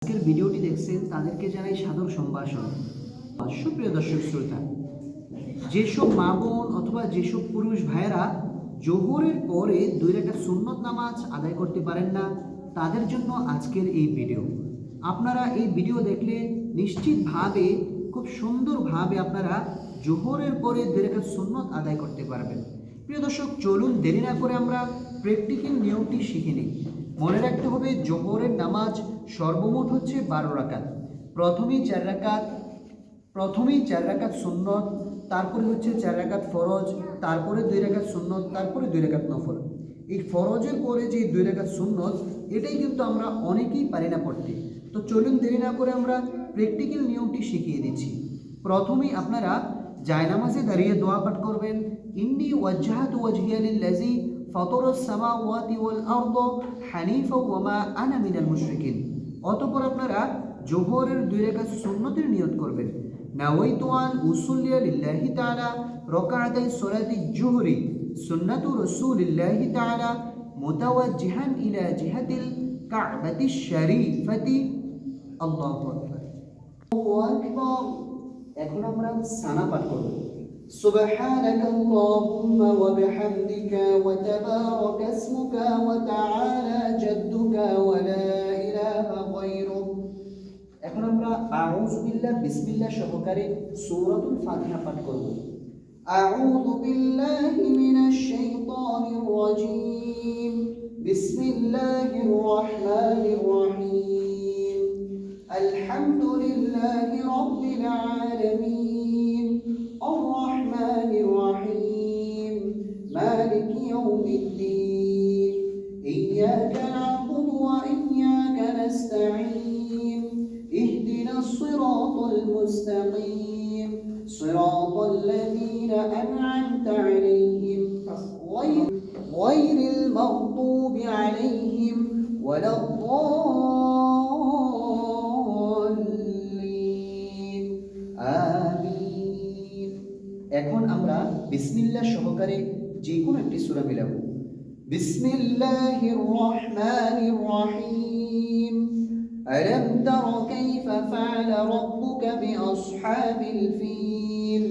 আজকের ভিডিওটি দেখছেন তাদেরকে জানাই সাদর সম্ভাষণ। সুপ্রিয় দর্শক শ্রোতা, যেসব মা বোন অথবা যেসব পুরুষ ভাইয়েরা জোহরের পরে 2 রাকাত সুন্নত নামাজ আদায় করতে পারেন না, তাদের জন্য আজকের এই ভিডিও। আপনারা এই ভিডিও দেখলে নিশ্চিতভাবে খুব সুন্দরভাবে আপনারা জোহরের পরে 2 রাকাত সুন্নত আদায় করতে পারবেন। প্রিয় দর্শক, চলুন দেরি না করে আমরা প্র্যাকটিক্যাল নিয়মটি শিখে নিই। মনে রাখতে হবে, জোহরের নামাজ সর্বমোট হচ্ছে 12 রাকাত। প্রথমেই 4 রাকাত সুন্নত, তারপরে হচ্ছে 4 রাকাত ফরজ, তারপরে 2 রাকাত সুন্নত, তারপরে 2 রাকাত নফল। এই ফরজের পরে যে 2 রাকাত সুন্নত, এটাই কিন্তু আমরা অনেকেই পারি না পড়তে। তো চলুন দেরি না করে আমরা প্র্যাকটিক্যাল নিয়মটি শিখিয়ে দিচ্ছি। প্রথমেই আপনারা জায়নামাজে দাঁড়িয়ে দোয়া পাঠ করবেন, ইন্নী ওয়াজ্জাহাতু ওয়াজহিয়া লিল্লাযী ফাতারাস সামাওয়াতি ওয়াল আরদ হানিফা ওয়া মা আনা মিনাল মুশরিকিন। অতঃপর আপনারা জোহরের 2 রাকাত সুন্নতের নিয়ত করবেন, নাওয়াইতু আন উসাল্লিয়া লিল্লাহি তাআলা রাকাতাই সালাতি জুহরি সুন্নাতু রাসূলিল্লাহি তাআলা মুতাওয়াজ্জিহান ইলা জিহাতিল কাবাতিশ শরীফাতি। আল্লাহু আকবার, আল্লাহু আকবার। এখন আমরা সানা পাঠ করব, সুবহানাকা আল্লাহুম্মা ওয়া বিহামদিকা ওয়া তাবারাকা ইসমুকা ওয়া তাআলা জাদ্দুকা ওয়া লা ইলাহা গায়রুক। এখন আমরা আউযু বিল্লাহ বিসমিল্লাহ সহকারে সূরাতুল ফাতিহা পাঠ করব। আউযু বিল্লাহি মিনাশ শাইতানির রাজীম, বিসমিল্লাহির রহমানির রহিম, আলহামদুলিল্লাহি রাব্বিল আলামিন, আর রহমানির রহিম, মালিকি ইয়াউমিদ্দিন, ইয়্যাকা না'বুদু ওয়া ইয়্যাকা নাস্তাঈন, ইহদিনাস সিরাতাল মুস্তাকিম, সিরাতাল লাযীনা আন'আমতা আলাইহিম গায়রিল মাগদুবি আলাইহিম ওয়ালাদ-দাল্লিন, আমিন। এখন আমরা বিসমিল্লাহ সহকারে যে কোনো একটি সূরা মিলাবো। বিসমিল্লাহির রহমানির রহিম, আলম তারা কাইফা ফাআলা রাব্বুকা বিআসহাবিল ফিল,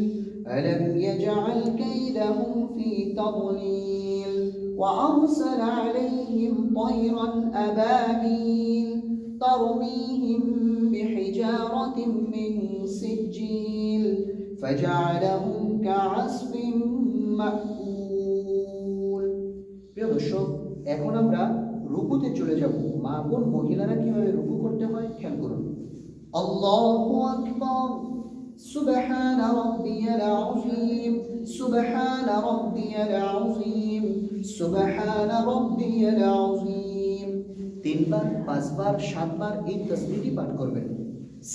আলম ইয়াজআল কাইদাহুম ফি তাদলিল, ওয়া আরসালা আলাইহিম তায়রান আবাবিল তারমীহিম বিহিজারাতিন মিন সিজ্জিল ফাজআলাহুম কাআসফিন মাকুল। প্রিয় দর্শক, এখন আমরা রুকুতে চলে যাব। মা বোন মহিলারা কিভাবে রুকু করতে হয় খেয়াল করুন। আল্লাহু আকবার, সুবহান রাব্বিয়াল আযীম, সুবহান রাব্বিয়াল আযীম, সুবহান রাব্বিয়াল আযীম। 3 বার, 5 বার, 7 বার এই তাসবিহটি পাঠ করবেন।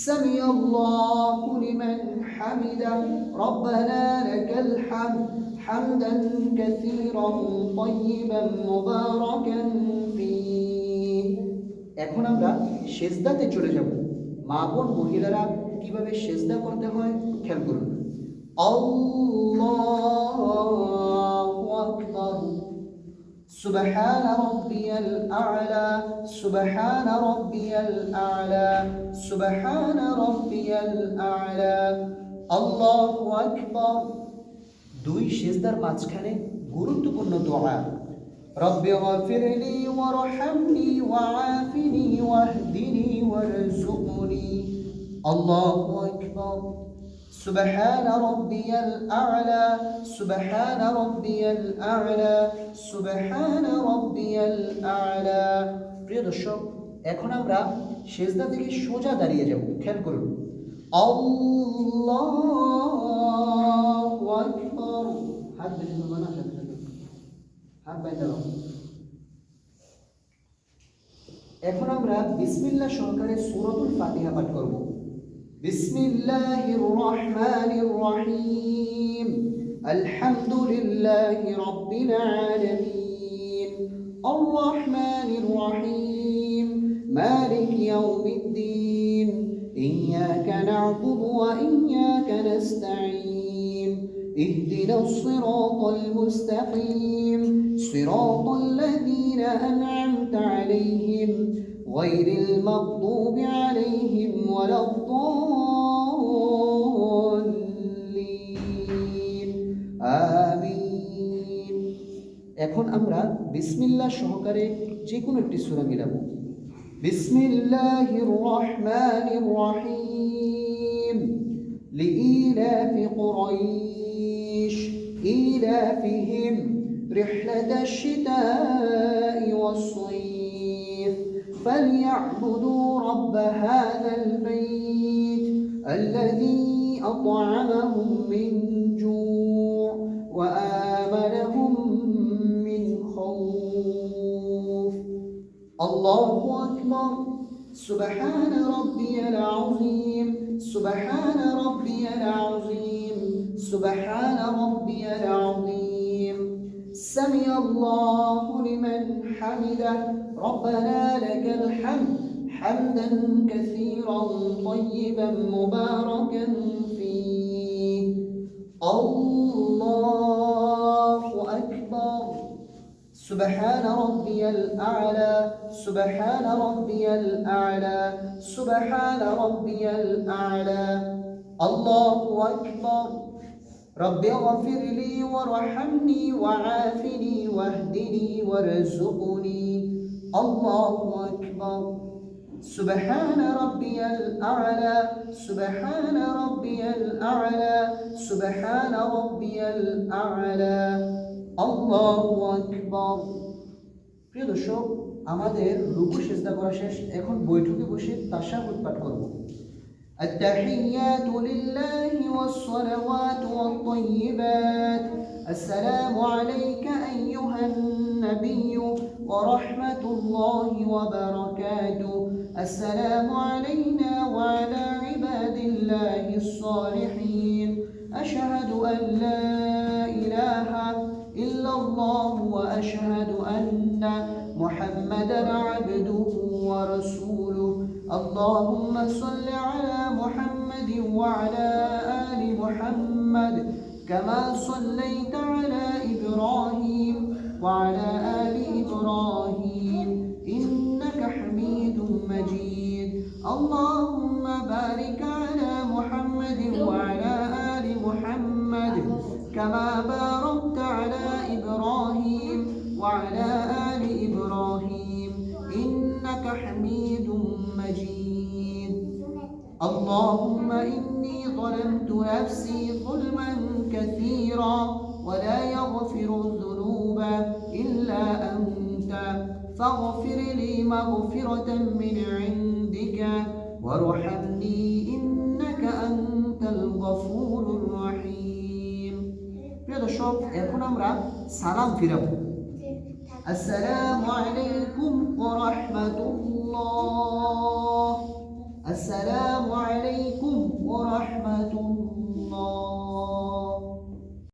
সামি আল্লাহু লিমান হামিদা, রব্বানা লাকাল হামদ, হামদান কাসীরান তাইয়িবান মুবারাকান ফীহ। এখন আমরা সেজদাতে চলে যাব। মা বোন মহিলারা কিভাবে সেজদা করতে হয় খেয়াল করুন। আল্লাহু আকবার, সুবহান রাব্বিয়াল আ'লা, সুবহান রাব্বিয়াল আ'লা, সুবহান রাব্বিয়াল আ'লা, আল্লাহু আকবার। 2 সেজদার মাঝখানে গুরুত্বপূর্ণ দোয়া, রব্বি গফিরলি ওয়ারহামনি ওয়াআফিনি ওয়াহদিনি ওয়ারযুকনি। আল্লাহু আকবার, সুবহান রাব্বিয়াল আ'লা, সুবহান রাব্বিয়াল আ'লা, সুবহান রাব্বিয়াল আ'লা। প্রিয় দর্শক, এখন আমরা সেজদা থেকে সোজা দাঁড়িয়ে যাব, খেয়াল করুন। আল্লাহু আকবার, হাত বেঁধে দেবো না, হাত বেঁধে দাও। এখন আমরা বিসমিল্লাহ সহকারে সূরাতুল ফাতিহা পাঠ করব। বিসমিল্লাহির রহমানির রহিম, আলহামদুলিল্লাহি রাব্বিল আলামিন, আর রহমানির রহিম, মালিকি ইয়াউমিদ্দিন, ইয়্যাকা না'বুদু ওয়া ইয়্যাকা নাস্তাঈন, ইহদিনাস সিরাতাল মুস্তাকিম, সিরাতাল লাযীনা আন'আমতা আলাইহিম غير المغضوب عليهم ولا الضالين আমিন। এখন আমরা বিসমিল্লাহ সহকারে যে কোনো একটি সূরা মিলাবো। বিসমিল্লাহির রহমানির রহিম। লিইলাফি কুরাইশ ইলাফিহিম রিহলাতাশ শিতাই ওয়াস-সাইফ ফালইয়াবুদু রাব্ব হাযাল বাইত আল্লাযী আত'আমাহুম মিন জু' ওয়া আমানাহুম মিন খাউফ। আল্লাহু আকবার। সুবহান রাব্বিয়াল আযীম। সুবহান রাব্বিয়াল আযীম। সুবহান রাব্বিয়াল আযীম। সামিআল্লাহু লিমান হামিদাহ। রব্বানা লাকাল হামদ হামদান কাসীরান তাইয়িবান মুবারাকান ফীহ। আল্লাহু আকবার। سبحان ربي الأعلى سبحان ربي الأعلى سبحان ربي الأعلى. الله أكبر. رب اغفر لي وارحمني وعافني واهدني وارزقني. الله أكبر. سبحان ربي الأعلى سبحان ربي الأعلى سبحان ربي الأعلى. আল্লাহু আকবার। প্রিয় দর্শক, আমাদের রুকু সিজদা করা শেষ। এখন বৈঠকে বসে তাশাহুদ পাঠ করব। التحيات لله والصلوات والطيبات. السلام عليك أيها النبي ورحمة الله وبركاته. السلام علينا وعلى عباد الله الصالحين. أشهد أن لا إله إلا الله وأشهد أن محمدا عبده ورسوله. اللهم صل على محمد وعلى آل محمد كما صليت على إبراهيم وعلى آل إبراهيم إنك حميد مجيد. اللهم بارك على محمد وعلى آل محمد كما باركت على إبراهيم وعلى آل إبراهيم إنك حميد مجيد. اللهم إني ظلمت نفسي ظلما كثيرا ولا يغفر الذنوب إلا أنت فاغفر لي مغفرة من عندك وارحمني إنك أنت الغفور الرحيم. প্রিয় দর্শক, এখন আমরা সালাম ফিরাবো। আসসালামু আলাইকুম ওয়া রাহমাতুল্লাহ। আসসালামু আলাইকুম ওয়া রাহমাতুল্লাহ।